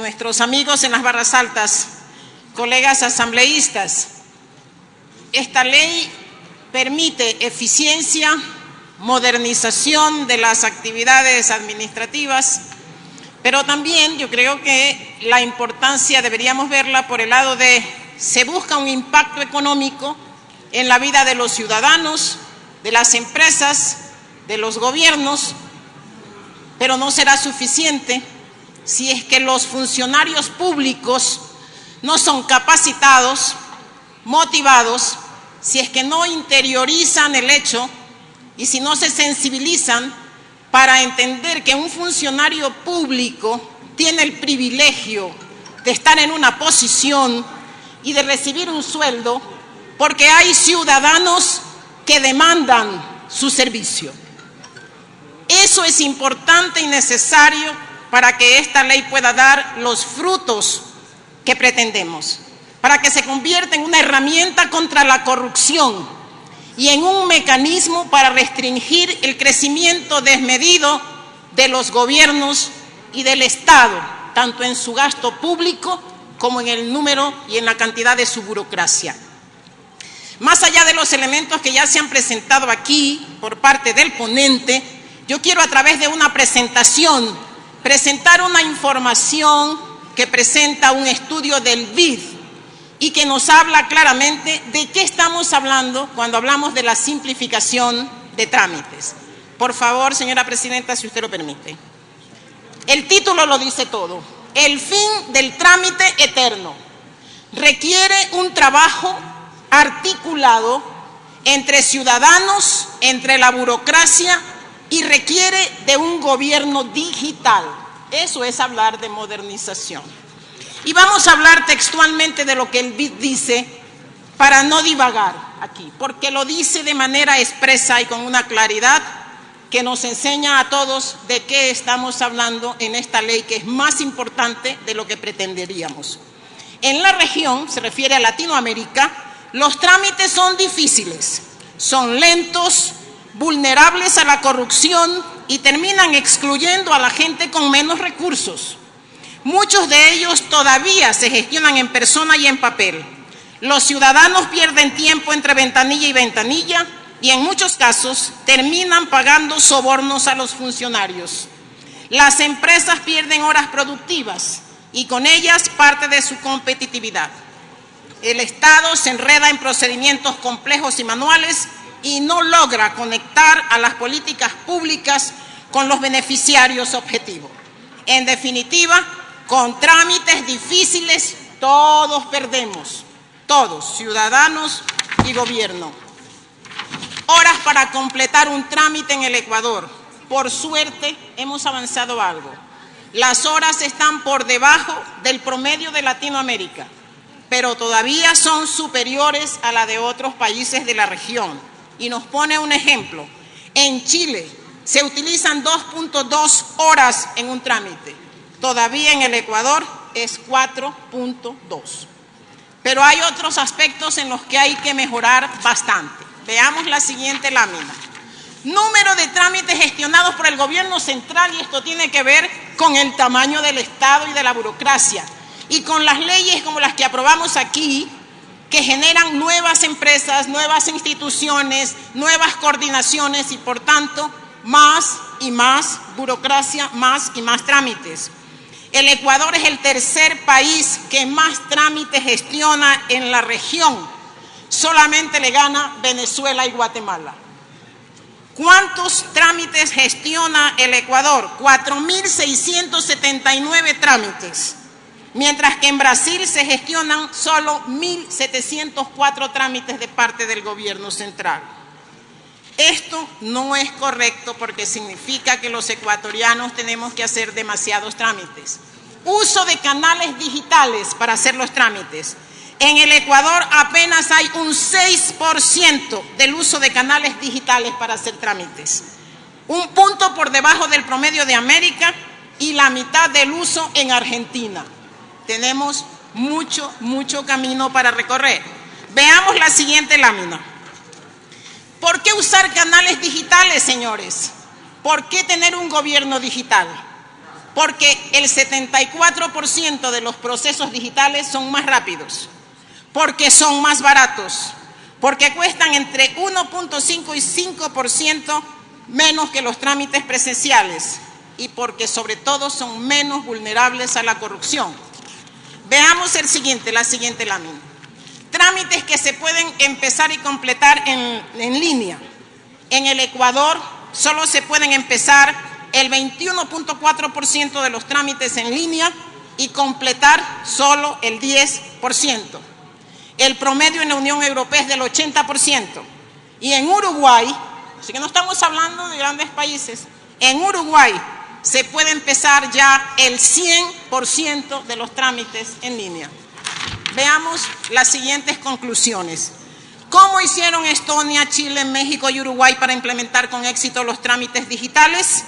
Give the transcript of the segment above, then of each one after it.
nuestros amigos en las barras altas, colegas asambleístas, esta ley permite eficiencia, modernización de las actividades administrativas, pero también yo creo que la importancia deberíamos verla por el lado de se busca un impacto económico en la vida de los ciudadanos, de las empresas, de los gobiernos, pero no será suficiente si es que los funcionarios públicos no son capacitados, motivados, si es que no interiorizan el hecho y si no se sensibilizan para entender que un funcionario público tiene el privilegio de estar en una posición y de recibir un sueldo porque hay ciudadanos que demandan su servicio. Eso es importante y necesario para que esta ley pueda dar los frutos que pretendemos, para que se convierta en una herramienta contra la corrupción y en un mecanismo para restringir el crecimiento desmedido de los gobiernos y del Estado, tanto en su gasto público como en el número y en la cantidad de su burocracia. Más allá de los elementos que ya se han presentado aquí por parte del ponente, yo quiero a través de una presentación presentar una información que presenta un estudio del BID y que nos habla claramente de qué estamos hablando cuando hablamos de la simplificación de trámites. Por favor, señora presidenta, si usted lo permite. El título lo dice todo. El fin del trámite eterno requiere un trabajo articulado entre ciudadanos, entre la burocracia y requiere de un gobierno digital. Eso es hablar de modernización. Y vamos a hablar textualmente de lo que el BID dice para no divagar aquí, porque lo dice de manera expresa y con una claridad que nos enseña a todos de qué estamos hablando en esta ley, que es más importante de lo que pretenderíamos. En la región, se refiere a Latinoamérica, los trámites son difíciles, son lentos, vulnerables a la corrupción y terminan excluyendo a la gente con menos recursos. Muchos de ellos todavía se gestionan en persona y en papel. Los ciudadanos pierden tiempo entre ventanilla y ventanilla y en muchos casos terminan pagando sobornos a los funcionarios. Las empresas pierden horas productivas y con ellas parte de su competitividad. El Estado se enreda en procedimientos complejos y manuales y no logra conectar a las políticas públicas con los beneficiarios objetivos. En definitiva, con trámites difíciles todos perdemos, todos, ciudadanos y gobierno. Horas para completar un trámite en el Ecuador. Por suerte, hemos avanzado algo. Las horas están por debajo del promedio de Latinoamérica, pero todavía son superiores a la de otros países de la región. Y nos pone un ejemplo. En Chile se utilizan 2.2 horas en un trámite. Todavía en el Ecuador es 4.2. Pero hay otros aspectos en los que hay que mejorar bastante. Veamos la siguiente lámina. Número de trámites gestionados por el gobierno central, y esto tiene que ver con el tamaño del Estado y de la burocracia, y con las leyes como las que aprobamos aquí, que generan nuevas empresas, nuevas instituciones, nuevas coordinaciones y, por tanto, más y más burocracia, más y más trámites. El Ecuador es el tercer país que más trámites gestiona en la región. Solamente le gana Venezuela y Guatemala. ¿Cuántos trámites gestiona el Ecuador? 4.679 trámites. Mientras que en Brasil se gestionan solo 1.704 trámites de parte del gobierno central. Esto no es correcto porque significa que los ecuatorianos tenemos que hacer demasiados trámites. Uso de canales digitales para hacer los trámites. En el Ecuador apenas hay un 6% del uso de canales digitales para hacer trámites. Un punto por debajo del promedio de América y la mitad del uso en Argentina. Tenemos mucho camino para recorrer. Veamos la siguiente lámina. ¿Por qué usar canales digitales, señores? ¿Por qué tener un gobierno digital? porque el 74% de los procesos digitales son más rápidos, porque son más baratos, porque cuestan entre 1.5 y 5% menos que los trámites presenciales y porque sobre todo son menos vulnerables a la corrupción. Veamos la siguiente lámina. Trámites que se pueden empezar y completar en línea. En el Ecuador solo se pueden empezar el 21.4% de los trámites en línea y completar solo el 10%. El promedio en la Unión Europea es del 80%. Y en Uruguay, así que no estamos hablando de grandes países, en Uruguay se puede empezar ya el 100% de los trámites en línea. Veamos las siguientes conclusiones. ¿Cómo hicieron Estonia, Chile, México y Uruguay para implementar con éxito los trámites digitales?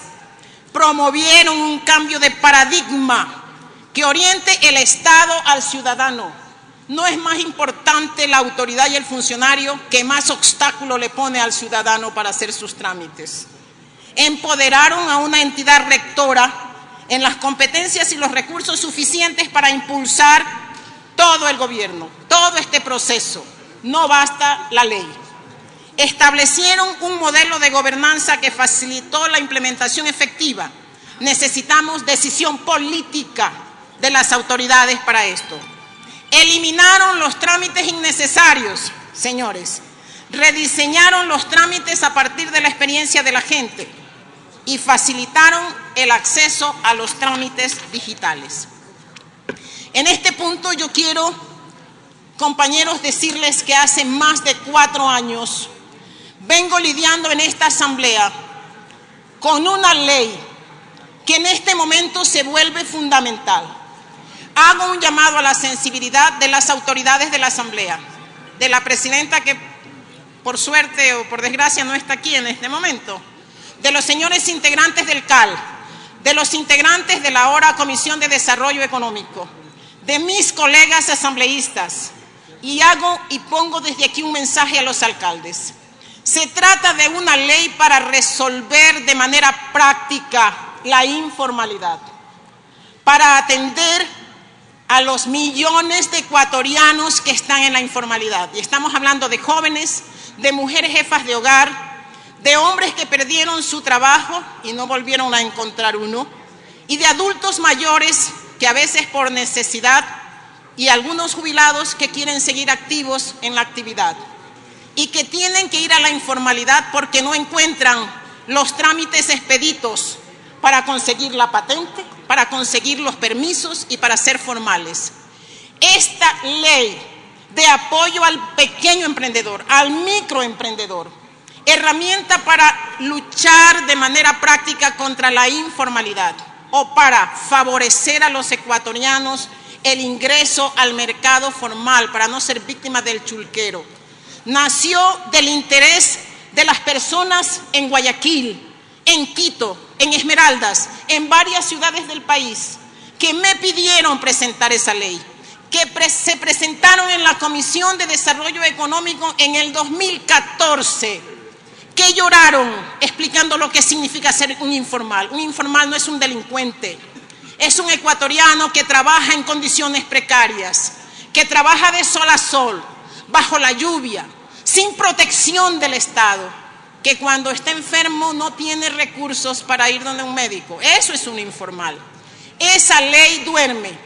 Promovieron un cambio de paradigma que oriente el Estado al ciudadano. No es más importante la autoridad y el funcionario que más obstáculo le pone al ciudadano para hacer sus trámites. Empoderaron a una entidad rectora en las competencias y los recursos suficientes para impulsar todo el gobierno, todo este proceso. No basta la ley. Establecieron un modelo de gobernanza que facilitó la implementación efectiva. Necesitamos decisión política de las autoridades para esto. Eliminaron los trámites innecesarios, señores. Rediseñaron los trámites a partir de la experiencia de la gente y facilitaron el acceso a los trámites digitales. En este punto yo quiero, compañeros, decirles que hace más de 4 años vengo lidiando en esta asamblea con una ley que en este momento se vuelve fundamental. Hago un llamado a la sensibilidad de las autoridades de la asamblea, de la presidenta que por suerte o por desgracia no está aquí en este momento, de los señores integrantes del CAL, de los integrantes de la ahora Comisión de Desarrollo Económico, de mis colegas asambleístas, y hago y pongo desde aquí un mensaje a los alcaldes. Se trata de una ley para resolver de manera práctica la informalidad, para atender a los millones de ecuatorianos que están en la informalidad. Y estamos hablando de jóvenes, de mujeres jefas de hogar, de hombres que perdieron su trabajo y no volvieron a encontrar uno, y de adultos mayores que a veces por necesidad y algunos jubilados que quieren seguir activos en la actividad y que tienen que ir a la informalidad porque no encuentran los trámites expeditos para conseguir la patente, para conseguir los permisos y para ser formales. Esta ley de apoyo al pequeño emprendedor, al microemprendedor, herramienta para luchar de manera práctica contra la informalidad o para favorecer a los ecuatorianos el ingreso al mercado formal, para no ser víctimas del chulquero. Nació del interés de las personas en Guayaquil, en Quito, en Esmeraldas, en varias ciudades del país, que me pidieron presentar esa ley, que se presentaron en la Comisión de Desarrollo Económico en el 2014, que lloraron explicando lo que significa ser un informal. Un informal no es un delincuente, es un ecuatoriano que trabaja en condiciones precarias, que trabaja de sol a sol, bajo la lluvia, sin protección del Estado, que cuando está enfermo no tiene recursos para ir donde un médico. Eso es un informal. Esa ley duerme.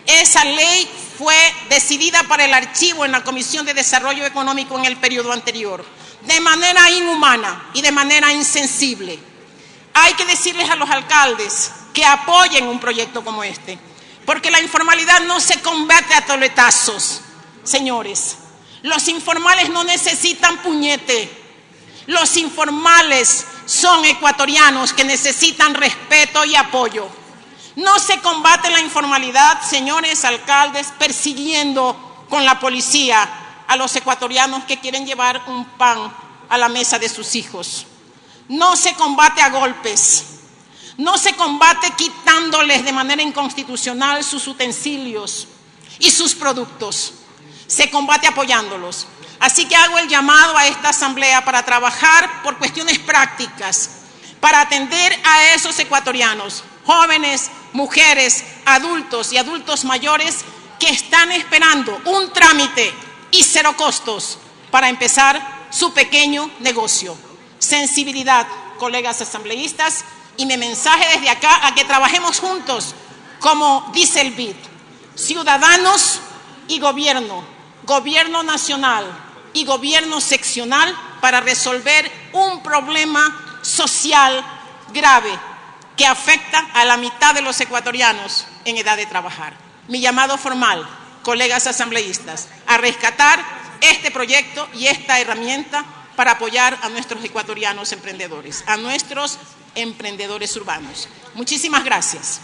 Esa ley fue decidida para el archivo en la Comisión de Desarrollo Económico en el periodo anterior, de manera inhumana y de manera insensible. Hay que decirles a los alcaldes que apoyen un proyecto como este, porque la informalidad no se combate a toletazos, señores. Los informales no necesitan puñete. Los informales son ecuatorianos que necesitan respeto y apoyo. No se combate la informalidad, señores alcaldes, persiguiendo con la policía a los ecuatorianos que quieren llevar un pan a la mesa de sus hijos. No se combate a golpes. No se combate quitándoles de manera inconstitucional sus utensilios y sus productos. Se combate apoyándolos. Así que hago el llamado a esta asamblea para trabajar por cuestiones prácticas, para atender a esos ecuatorianos, jóvenes, mujeres, adultos y adultos mayores que están esperando un trámite y cero costos para empezar su pequeño negocio. Sensibilidad, colegas asambleístas, y mi mensaje desde acá a que trabajemos juntos, como dice el BID, ciudadanos y gobierno, gobierno nacional y gobierno seccional, para resolver un problema social grave que afecta a la mitad de los ecuatorianos en edad de trabajar. Mi llamado formal, colegas asambleístas, a rescatar este proyecto y esta herramienta para apoyar a nuestros ecuatorianos emprendedores, a nuestros emprendedores urbanos. Muchísimas gracias.